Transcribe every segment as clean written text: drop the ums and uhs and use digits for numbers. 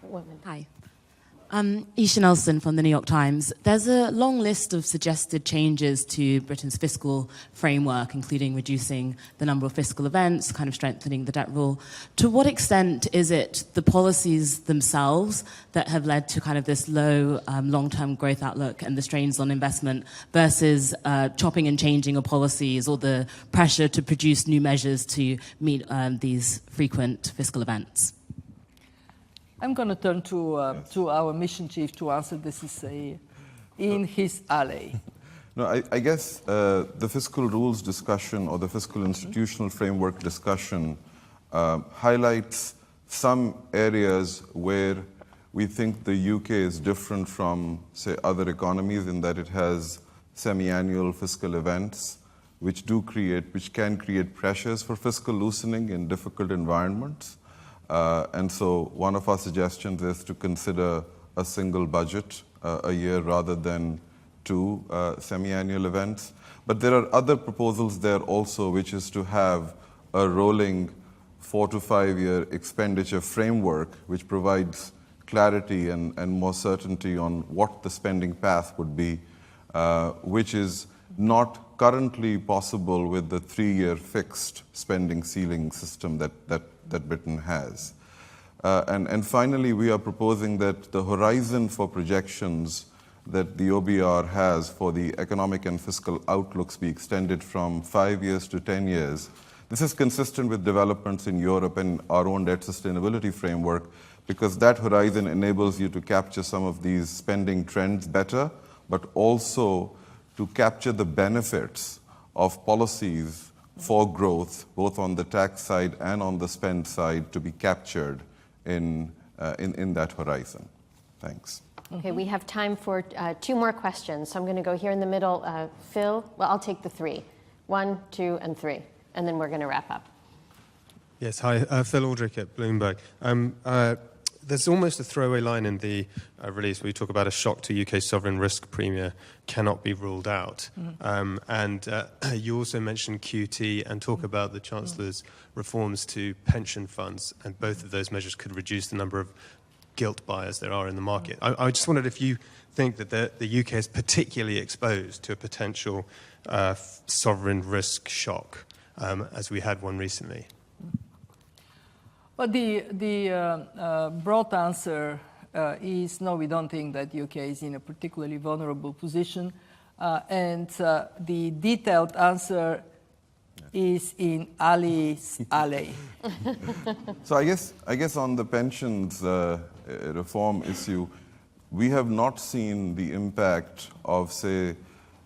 woman. Hi. Isha Nelson from the New York Times. There's a long list of suggested changes to Britain's fiscal framework, including reducing the number of fiscal events, kind of strengthening the debt rule. To what extent is it the policies themselves that have led to kind of this low long-term growth outlook and the strains on investment versus chopping and changing of policies or the pressure to produce new measures to meet these frequent fiscal events? I'm going to turn to our mission chief to answer this in his alley. No, I guess the fiscal rules discussion or the fiscal institutional framework discussion highlights some areas where we think the UK is different from, say, other economies in that it has semi-annual fiscal events which can create pressures for fiscal loosening in difficult environments. And so one of our suggestions is to consider a single budget a year rather than two semi-annual events. But there are other proposals there also, which is to have a rolling 4 to 5 year expenditure framework, which provides clarity and more certainty on what the spending path would be, which is not currently possible with the 3-year fixed spending ceiling system that Britain has. And finally, we are proposing that the horizon for projections that the OBR has for the economic and fiscal outlooks be extended from 5 years to 10 years. This is consistent with developments in Europe and our own debt sustainability framework, because that horizon enables you to capture some of these spending trends better, but also to capture the benefits of policies for growth, both on the tax side and on the spend side, to be captured in that horizon. Thanks. Okay, we have time for 2 more questions. So I'm going to go here in the middle. Phil, well, I'll take the 3. 1, 2, and 3. And then we're going to wrap up. Yes, hi, Phil Aldrich at Bloomberg. There's almost a throwaway line in the release where you talk about a shock to UK sovereign risk premium cannot be ruled out. And you also mentioned QT and talk about the Chancellor's reforms to pension funds, and both of those measures could reduce the number of gilt buyers there are in the market. I just wondered if you think that the UK is particularly exposed to a potential sovereign risk shock, as we had one recently. But the broad answer is no, we don't think that the UK is in a particularly vulnerable position. And the detailed answer is in Ali's alley. So I guess on the pensions reform issue, we have not seen the impact of, say,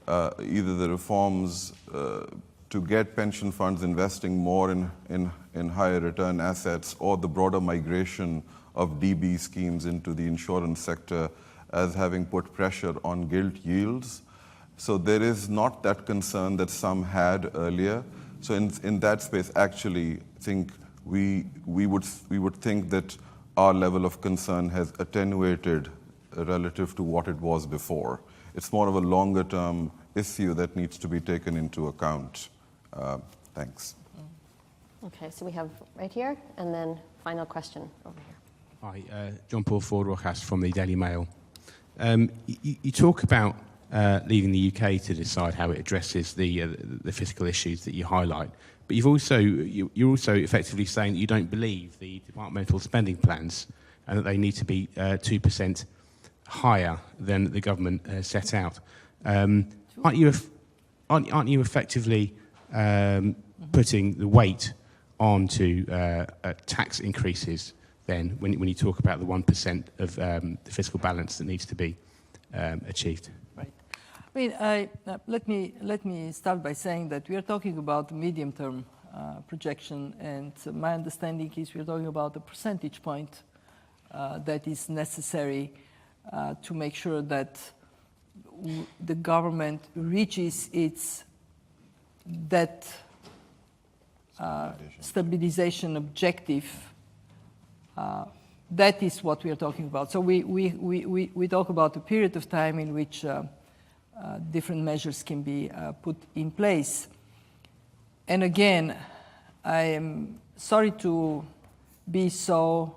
either the reforms to get pension funds investing more in higher return assets, or the broader migration of DB schemes into the insurance sector as having put pressure on gilt yields. So there is not that concern that some had earlier. So in that space, actually, I think we would think that our level of concern has attenuated relative to what it was before. It's more of a longer term issue that needs to be taken into account. Thanks. Okay, so we have right here, and then final question over here. Hi, John Paul Ford-Rojas from the Daily Mail. You talk about leaving the UK to decide how it addresses the fiscal issues that you highlight, but you're also effectively saying that you don't believe the departmental spending plans and that they need to be 2% higher than the government set out. Aren't you effectively putting the weight onto tax increases then when you talk about the 1% of the fiscal balance that needs to be achieved? Right. I mean, let me start by saying that we are talking about medium-term projection, and my understanding is we are talking about a percentage point that is necessary to make sure that the government reaches its debt stabilization objective. That is what we are talking about. So we talk about a period of time in which different measures can be put in place. And again, I am sorry to be so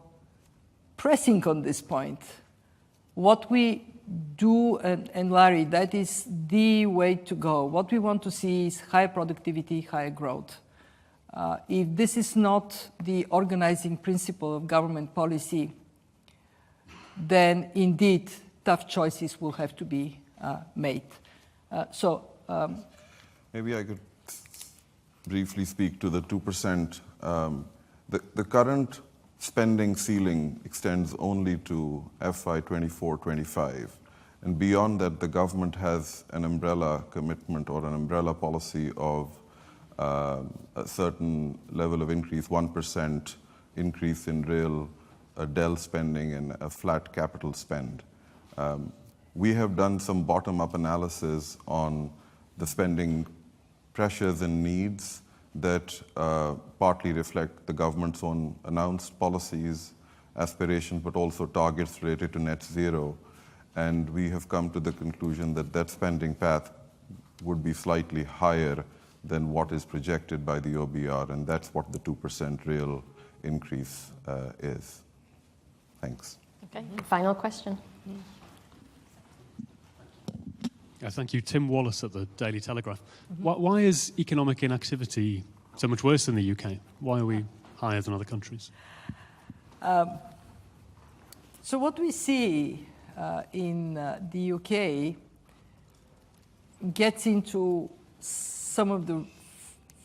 pressing on this point. What we do, and Larry, that is the way to go. What we want to see is higher productivity, higher growth. If this is not the organizing principle of government policy, then indeed tough choices will have to be made. Maybe I could briefly speak to the 2%. The current spending ceiling extends only to FY 24-25. And beyond that, the government has an umbrella commitment or an umbrella policy of a certain level of increase, 1% increase in real DEL spending and a flat capital spend. We have done some bottom-up analysis on the spending pressures and needs that partly reflect the government's own announced policies, aspirations, but also targets related to net zero. And we have come to the conclusion that that spending path would be slightly higher than what is projected by the OBR, and that's what the 2% real increase is. Thanks. Okay, final question. Thank you. Tim Wallace at the Daily Telegraph. Why is economic inactivity so much worse in the UK? Why are we higher than other countries? So what we see in the UK gets into some of the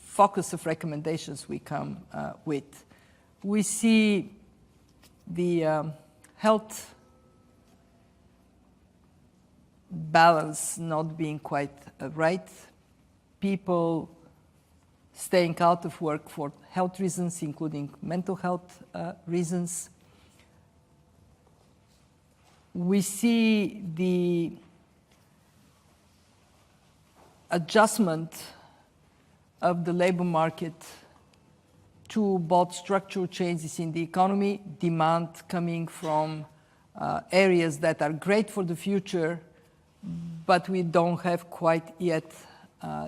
focus of recommendations we come with. We see the health balance not being quite right. People staying out of work for health reasons, including mental health reasons. We see the adjustment of the labor market to both structural changes in the economy, demand coming from areas that are great for the future, but we don't have quite yet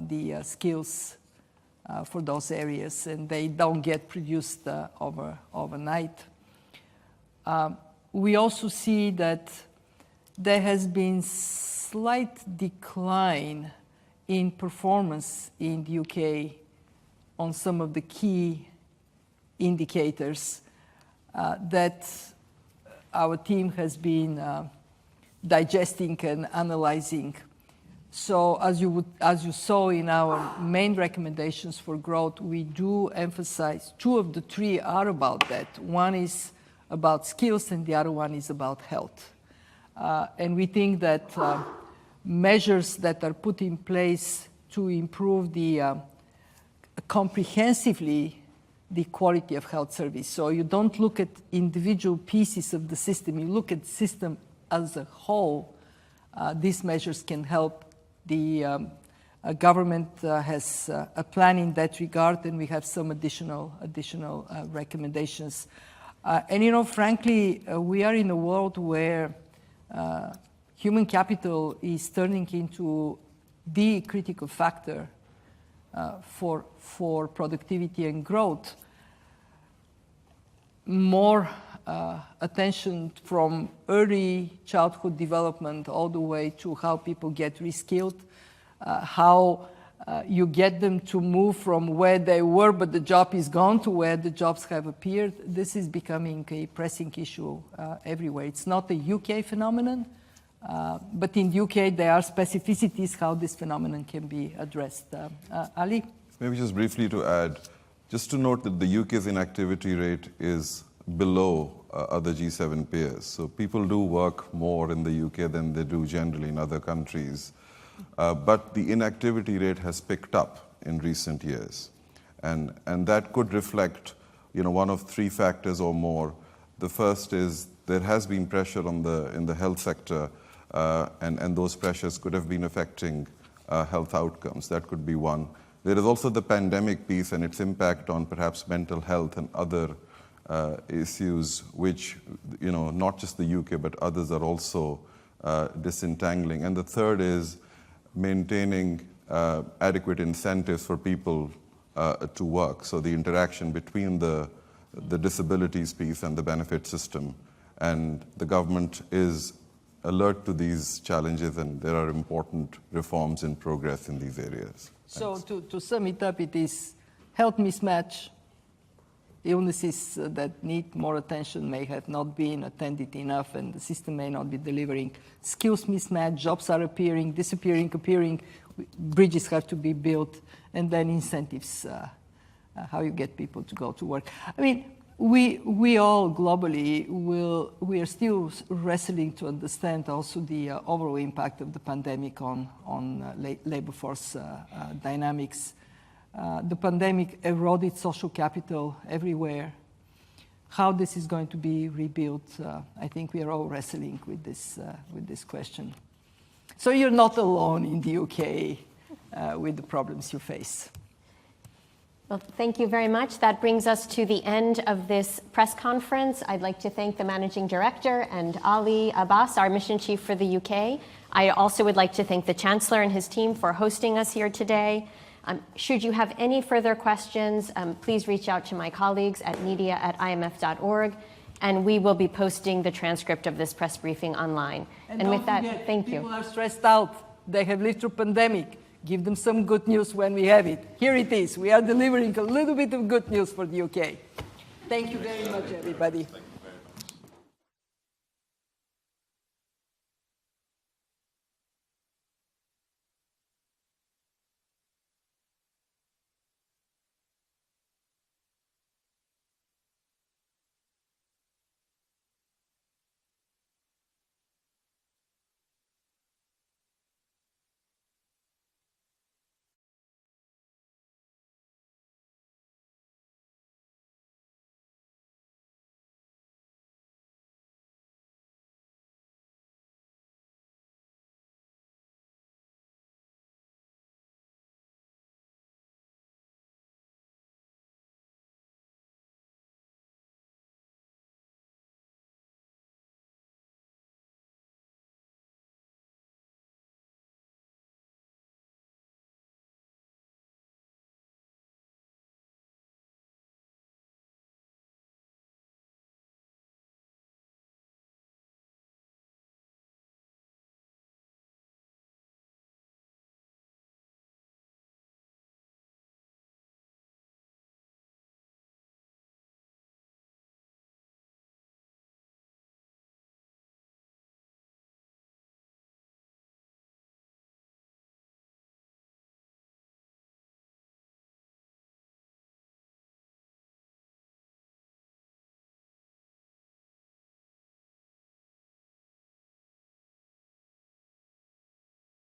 the skills for those areas, and they don't get produced overnight. We also see that there has been slight decline in performance in the UK on some of the key indicators that our team has been digesting and analyzing. So as you saw in our main recommendations for growth, we do emphasize 2 of the 3 are about that. One is about skills and the other one is about health. And we think that measures that are put in place to improve comprehensively the quality of health service. So you don't look at individual pieces of the system, you look at the system as a whole. These measures can help. The government has a plan in that regard, and we have some additional recommendations. And you know, frankly, we are in a world where human capital is turning into the critical factor for productivity and growth. More attention from early childhood development all the way to how people get reskilled, how you get them to move from where they were but the job is gone to where the jobs have appeared. This is becoming a pressing issue everywhere. It's not a UK phenomenon, but in the UK there are specificities how this phenomenon can be addressed. Ali? Maybe just briefly to add, just to note that the UK's inactivity rate is below other G7 peers. So people do work more in the UK than they do generally in other countries. But the inactivity rate has picked up in recent years. And that could reflect, you know, one of 3 factors or more. The first is there has been pressure in the health sector, and those pressures could have been affecting health outcomes. That could be one. There is also the pandemic piece and its impact on perhaps mental health and other issues, which, you know, not just the UK, but others are also disentangling. And the third is maintaining adequate incentives for people to work. So the interaction between the disabilities piece and the benefit system. and the government is alert to these challenges, and there are important reforms in progress in these areas. So to sum it up, it is health mismatch, illnesses that need more attention may have not been attended enough, and the system may not be delivering. Skills mismatch, jobs are appearing, disappearing, appearing, bridges have to be built, and then incentives, how you get people to go to work. I mean, we all globally we are still wrestling to understand also the overall impact of the pandemic on labor force dynamics. The pandemic eroded social capital everywhere. How this is going to be rebuilt, I think we are all wrestling with this question. So you're not alone in the UK with the problems you face. Well, thank you very much. That brings us to the end of this press conference. I'd like to thank the Managing Director and Ali Abbas, our Mission Chief for the UK. I also would like to thank the Chancellor and his team for hosting us here today. Should you have any further questions, please reach out to my colleagues at media@imf.org, and we will be posting the transcript of this press briefing online. And with that, thank you. People are stressed out. They have lived through pandemic. Give them some good news when we have it. Here it is. We are delivering a little bit of good news for the UK. Thank you very much, everybody.